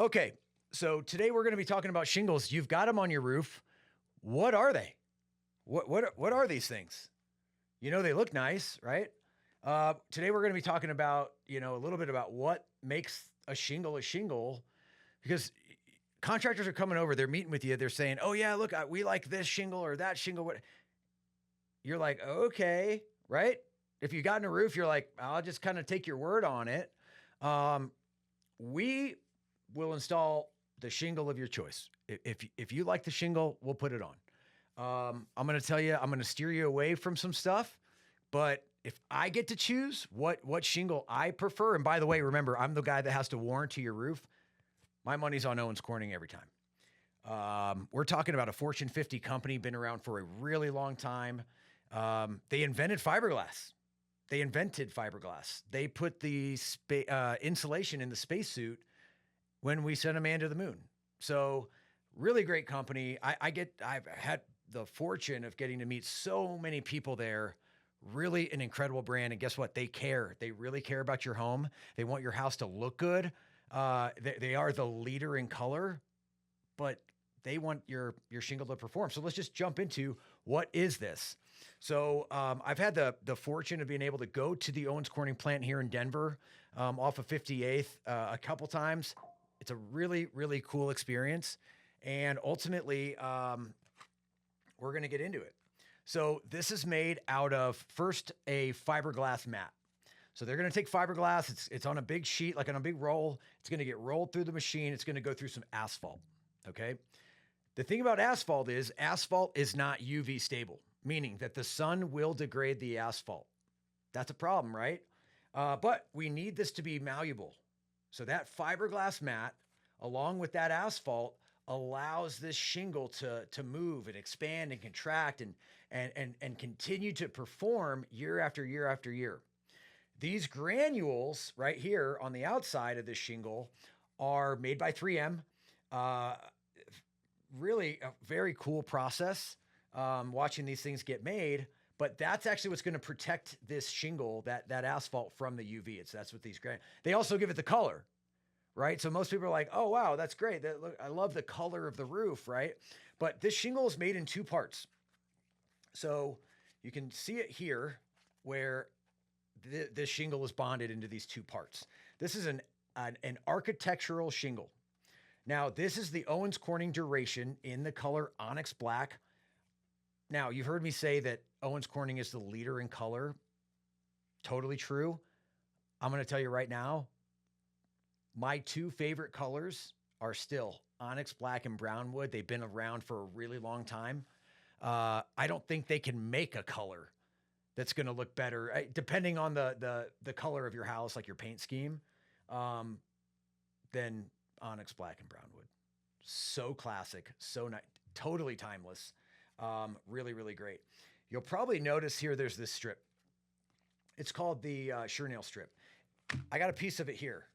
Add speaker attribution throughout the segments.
Speaker 1: Okay, so today we're going to be talking about shingles. You've got them on your roof. What are they? What are these things? You know, they look nice, right? Today we're going to be talking about, a little bit about what makes a shingle, because contractors are coming over, they're meeting with you, they're saying, "Oh yeah, look, we like this shingle or that shingle." What? You're like, "Okay," right? If you got in a roof, you're like, "I'll just kind of take your word on it." We will install the shingle of your choice. If you like the shingle, we'll put it on. I'm going to tell you, I'm going to steer you away from some stuff, but if I get to choose what shingle I prefer, and by the way, remember, I'm the guy that has to warranty your roof. My money's on Owens Corning every time. We're talking about a Fortune 50 company, been around for a really long time. They invented fiberglass. They put the insulation in the spacesuit when we sent a man to the moon. So really great company. I've had the fortune of getting to meet so many people there. Really an incredible brand. And guess what? They care. They really care about your home. They want your house to look good. They are the leader in color, but they want your shingle to perform. So let's just jump into what is this. So I've had the fortune of being able to go to the Owens Corning plant here in Denver off of 58th a couple times. It's a really, really cool experience. And ultimately, we're going to get into it. So this is made out of, first, a fiberglass mat. So they're going to take fiberglass. It's on a big sheet, like on a big roll. It's going to get rolled through the machine. It's going to go through some asphalt, okay? The thing about asphalt is not UV stable, meaning that the sun will degrade the asphalt. That's a problem, right? But we need this to be malleable. So that fiberglass mat, along with that asphalt, allows this shingle to move and expand and contract and continue to perform year after year after year. These granules right here on the outside of this shingle are made by 3M. Really a very cool process, watching these things get made, but that's actually what's going to protect this shingle, that asphalt, from the UV. That's what these they also give it the color, right? So most people are like, "Oh, wow, that's great. Look, I love the color of the roof," right? But this shingle is made in two parts. So you can see it here where this shingle is bonded into these two parts. This is an architectural shingle. Now, this is the Owens Corning Duration in the color Onyx Black. Now, you've heard me say that Owens Corning is the leader in color. Totally true. I'm going to tell you right now, my two favorite colors are still Onyx Black and Brownwood. They've been around for a really long time. I don't think they can make a color that's going to look better, depending on the color of your house, like your paint scheme, than Onyx Black and Brownwood. So classic, so nice, totally timeless. Really, really great. You'll probably notice here there's this strip. It's called the Shingle strip. I got a piece of it here.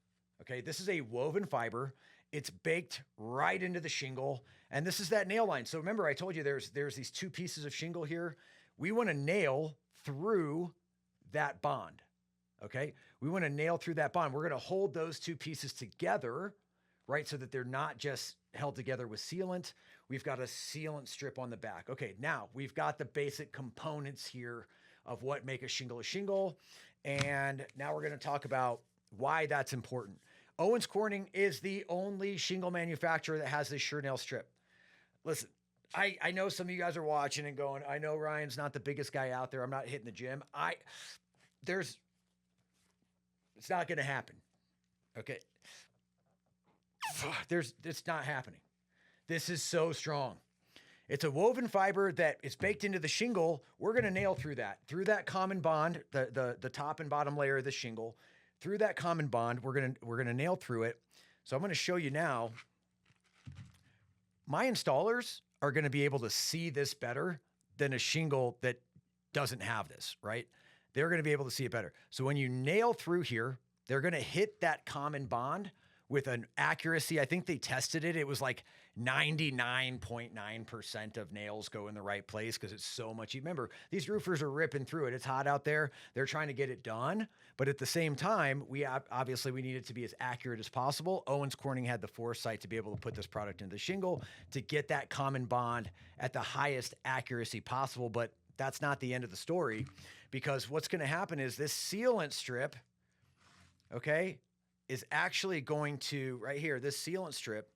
Speaker 1: Okay, this is a woven fiber. It's baked right into the shingle, and this is that nail line. So remember, I told you there's these two pieces of shingle here. We want to nail through that bond. Okay, we want to nail through that bond. We're going to hold those two pieces together, right, so that they're not just held together with sealant. We've got a sealant strip on the back. Okay, now we've got the basic components here of what make a shingle, and now we're going to talk about why that's important. Owens Corning is the only shingle manufacturer that has this Shingle strip. Listen, I know some of you guys are watching and going, "I know Ryan's not the biggest guy out there. I'm not hitting the gym." It's not going to happen. Okay. It's not happening. This is so strong. It's a woven fiber that is baked into the shingle. We're going to nail through that common bond, the top and bottom layer of the shingle. Through that common bond, we're going to nail through it. So I'm going to show you now. My installers are going to be able to see this better than a shingle that doesn't have this, right? They're going to be able to see it better. So when you nail through here, they're going to hit that common bond with an accuracy. I think they tested it. It was like 99.9% of nails go in the right place because it's so much. You remember, these roofers are ripping through it. It's hot out there. They're trying to get it done. But at the same time, we obviously we need it to be as accurate as possible. Owens Corning had the foresight to be able to put this product into the shingle to get that common bond at the highest accuracy possible. But that's not the end of the story, because what's going to happen is this sealant strip, okay, is actually going to, right here, this sealant strip,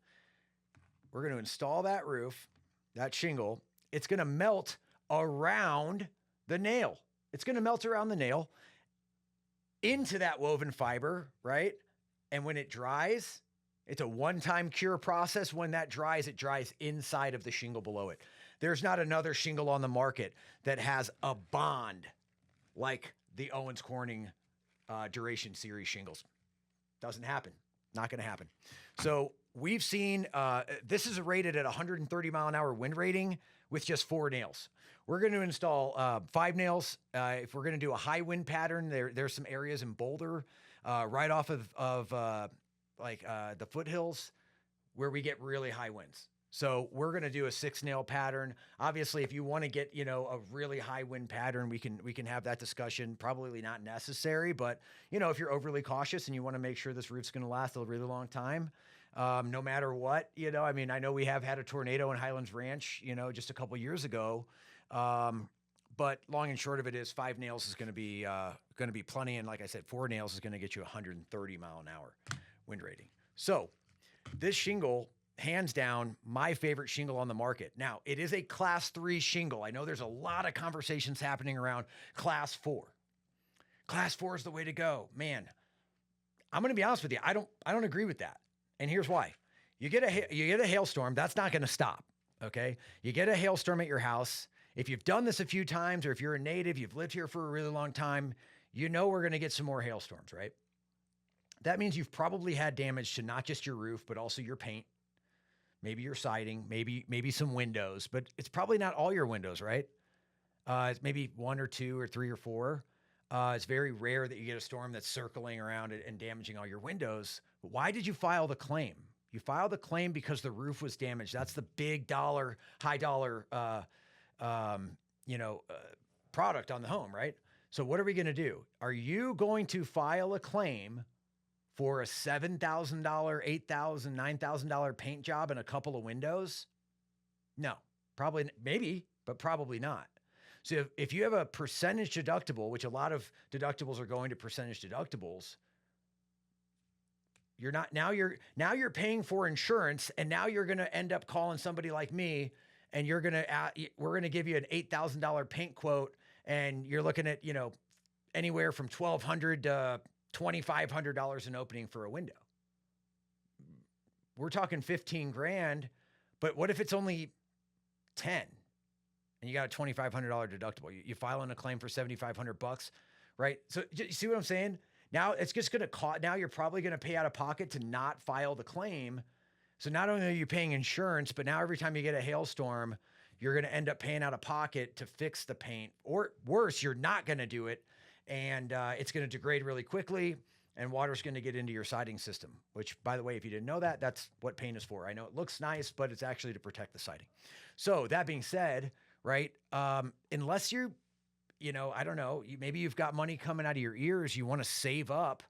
Speaker 1: we're going to install that roof, that shingle. It's going to melt around the nail. It's going to melt around the nail into that woven fiber, right? And when it dries, it's a one-time cure process. When that dries, it dries inside of the shingle below it. There's not another shingle on the market that has a bond like the Owens Corning Duration Series shingles. Doesn't happen. Not going to happen. So we've seen, this is rated at 130 mile an hour wind rating with just 4 nails. We're going to install 5 nails. If we're going to do a high wind pattern, there's some areas in Boulder, right off of the foothills where we get really high winds. So we're going to do a 6 nail pattern. Obviously, if you want to get, a really high wind pattern, we can have that discussion. Probably not necessary, but if you're overly cautious and you want to make sure this roof's going to last a really long time, no matter what, I know we have had a tornado in Highlands Ranch, just a couple years ago. But long and short of it is 5 nails is going to be plenty. And like I said, 4 nails is going to get you 130 mile an hour wind rating. So this shingle, hands down, my favorite shingle on the market. Now, it is a class 3 shingle. I know there's a lot of conversations happening around class 4. Class 4 is the way to go. Man, I'm going to be honest with you. I don't agree with that. And here's why. You get a hailstorm, that's not going to stop. Okay? You get a hailstorm at your house. If you've done this a few times, or if you're a native, you've lived here for a really long time, we're going to get some more hailstorms, right? That means you've probably had damage to not just your roof, but also your paint. Maybe your siding, maybe some windows, but it's probably not all your windows, right? It's maybe 1 or 2 or 3 or 4. It's very rare that you get a storm that's circling around it and damaging all your windows. But why did you file the claim? You filed the claim because the roof was damaged. That's the big high dollar, product on the home, right? So what are we going to do? Are you going to file a claim for a $7,000, $8,000, $9,000 paint job and a couple of windows? No, probably, maybe, but probably not. So if you have a percentage deductible, which a lot of deductibles are going to percentage deductibles, now you're paying for insurance, and now you're going to end up calling somebody like me, and we're going to give you an $8,000 paint quote, and you're looking at, anywhere from $1,200 to $2,500 an opening for a window. We're talking 15 grand, but what if it's only 10 and you got a $2,500 deductible? You file in a claim for $7,500, right? So you see what I'm saying? Now it's just going to cost. Now you're probably going to pay out of pocket to not file the claim. So not only are you paying insurance, but now every time you get a hailstorm, you're going to end up paying out of pocket to fix the paint, or worse, you're not going to do it. And it's going to degrade really quickly, and water's going to get into your siding system, which, by the way, if you didn't know that, that's what paint is for. I know it looks nice, but it's actually to protect the siding. So that being said, right, unless you're, I don't know, maybe you've got money coming out of your ears, you want to save up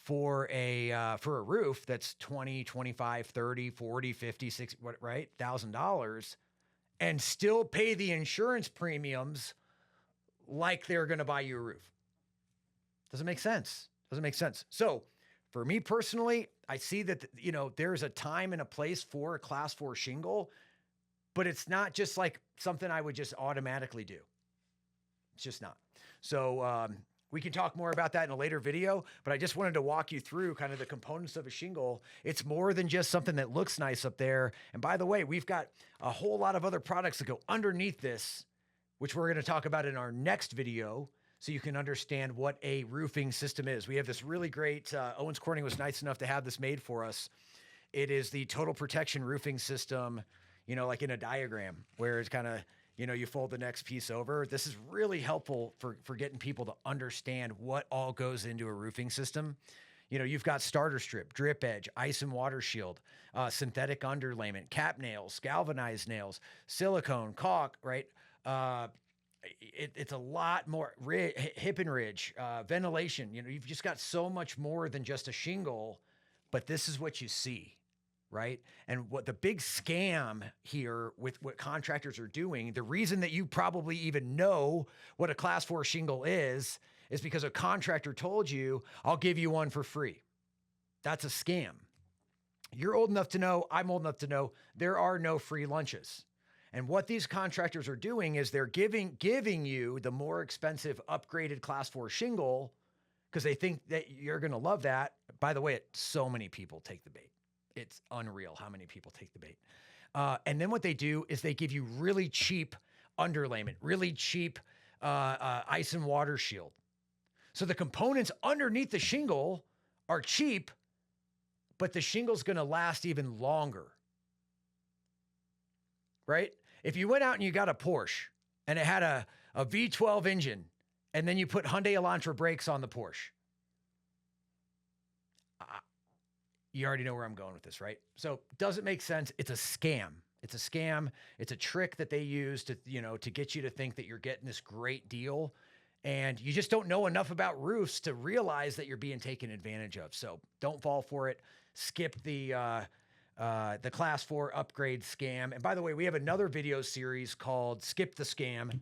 Speaker 1: for a roof that's 20, 25, 30, 40, 50, 60, right, $1,000, and still pay the insurance premiums like they're going to buy you a roof. Doesn't make sense. So for me personally, I see that, there's a time and a place for a class 4 shingle, but it's not just like something I would just automatically do. It's just not. So we can talk more about that in a later video, but I just wanted to walk you through kind of the components of a shingle. It's more than just something that looks nice up there. And by the way, we've got a whole lot of other products that go underneath this, which we're going to talk about in our next video, so you can understand what a roofing system is. We have this really great, Owens Corning was nice enough to have this made for us. It is the total protection roofing system, like in a diagram, where it's kind of, you fold the next piece over. This is really helpful for getting people to understand what all goes into a roofing system. You've got starter strip, drip edge, ice and water shield, synthetic underlayment, cap nails, galvanized nails, silicone, caulk, right? It's a lot more hip and ridge, ventilation. You've just got so much more than just a shingle, but this is what you see, right? And what the big scam here with what contractors are doing, the reason that you probably even know what a class 4 shingle is because a contractor told you, I'll give you one for free. That's a scam. You're old enough to know, I'm old enough to know, there are no free lunches. And what these contractors are doing is they're giving you the more expensive upgraded class 4 shingle because they think that you're going to love that. By the way, so many people take the bait. It's unreal how many people take the bait. And then what they do is they give you really cheap underlayment, really cheap ice and water shield. So the components underneath the shingle are cheap, but the shingle's going to last even longer. Right? If you went out and you got a Porsche and it had a V12 engine and then you put Hyundai Elantra brakes on the Porsche, you already know where I'm going with this, right? So does it make sense? It's a scam. It's a scam. It's a trick that they use to get you to think that you're getting this great deal. And you just don't know enough about roofs to realize that you're being taken advantage of. So don't fall for it. Skip the class 4 upgrade scam. And by the way, we have another video series called Skip the Scam,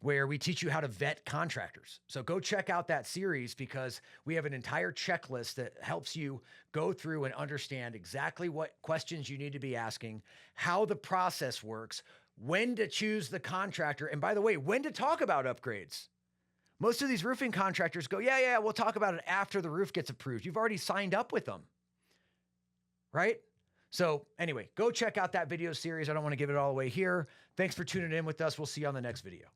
Speaker 1: where we teach you how to vet contractors. So go check out that series because we have an entire checklist that helps you go through and understand exactly what questions you need to be asking, how the process works, when to choose the contractor, and by the way, when to talk about upgrades. Most of these roofing contractors go, yeah, we'll talk about it after the roof gets approved. You've already signed up with them, right? So anyway, go check out that video series. I don't want to give it all away here. Thanks for tuning in with us. We'll see you on the next video.